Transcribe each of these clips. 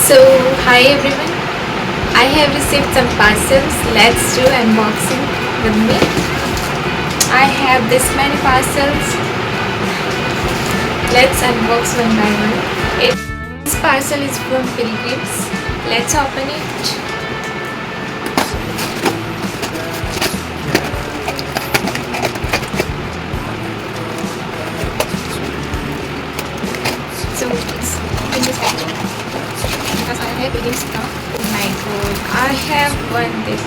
So, hi everyone. I have received some parcels. Let's do unboxing with me. I have this many parcels. Let's unbox one by one. This parcel is from Pilgrims. Let's open it. So it's in this packaging because I have Pilgrims now. Oh my god, I have one this.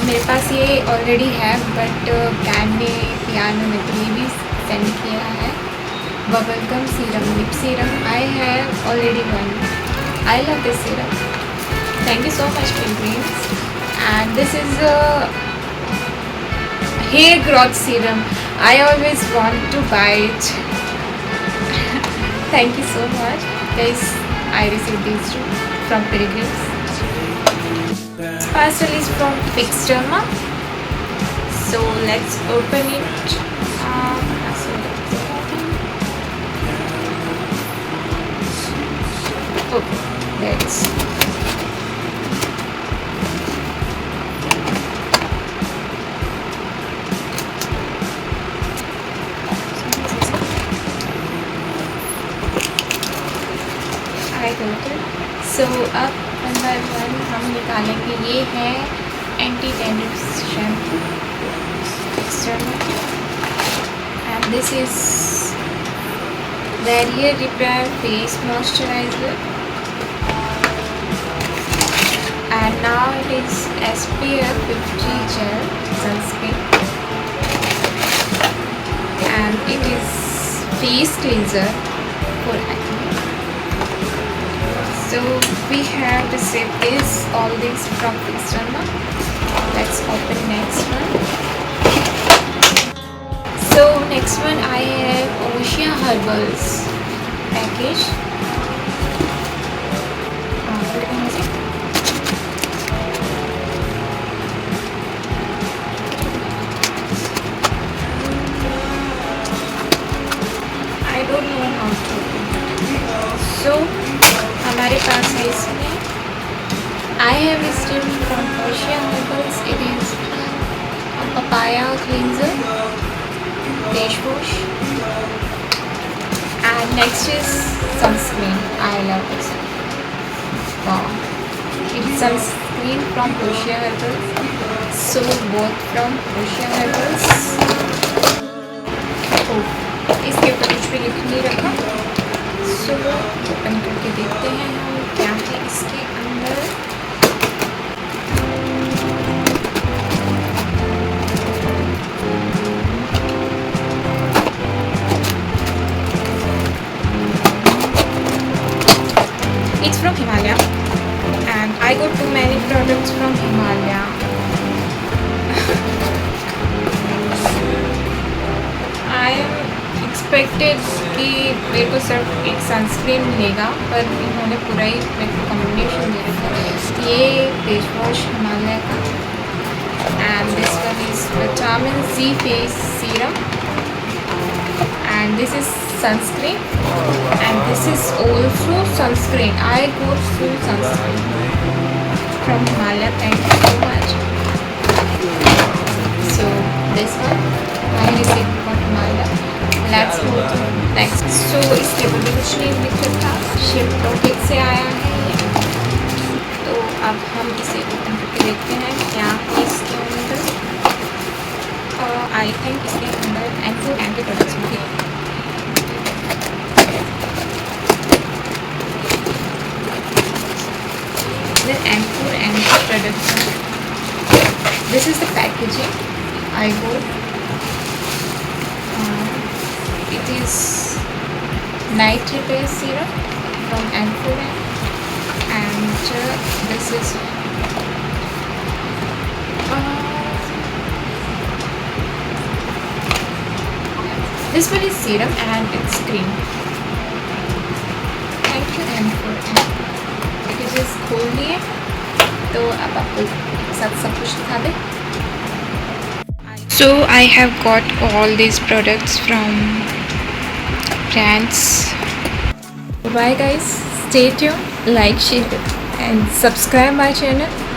मेरे पास ये already है but brand ने piano में तो ये भी send किया है bubble gum serum lip serum I have already one I love this serum thank you so much Pilgrims and this is a hair growth serum I always want to buy it thank you so much guys I received these two from Pilgrims. This parcel is from Fixderma. So let's open it. Okay, let's. I got it. So अब one by one हम निकालेंगे ये है anti dandruff shampoo and this is barrier repair face moisturiser and now it is SPF 50 gel sunscreen and it is face cleanser for acne. So we have received all these from Fixderma. Let's open next one. So next one I have Ocean Herbals package. I don't know how to open it. So हमारे पास है इसमें I have received from Ocean Herbals. It is a papaya cleanser, face wash, and next is sunscreen. I love this. Wow, it's sunscreen from Ocean Herbals. So both from Ocean Herbals. Oh, इसके ऊपर कुछ भी लिख नहीं रखा. So open करके देखते हैं हम क्या है इसके अंदर. It's from Himalaya and I got too many products from Himalaya. I am expected कि मेरे को सिर्फ एक सनस्क्रीन मिलेगा पर इन्होंने पूरा ही मेरे को कॉम्बिनेशन दे रखा है. ये फेस वॉश हिमालय का and this one is vitamin C face serum and this is sunscreen and this is also sunscreen. I got full sunscreen from Himalaya. Thank you so much. So this one I receive from Himalaya. Let's go to next. So इसके ऊपर भी कुछ नहीं लिखा था. Ship topic से आया है ये. तो अब हम इसे ओपन करके देखते हैं क्या है इसके अंदर. आई थिंक इसके अंदर एंटी प्रोडक्ट्स होंगे. Anti products. This is the packaging I got. It is night repair serum from Anforan and this is this one is serum and it's cream. Thank you Anforan. Packages खोल लिए तो अब आपको एक साथ सब कुछ दिखा दे. So I have got all these products from brands. Bye guys, stay tuned. like, share and subscribe my channel.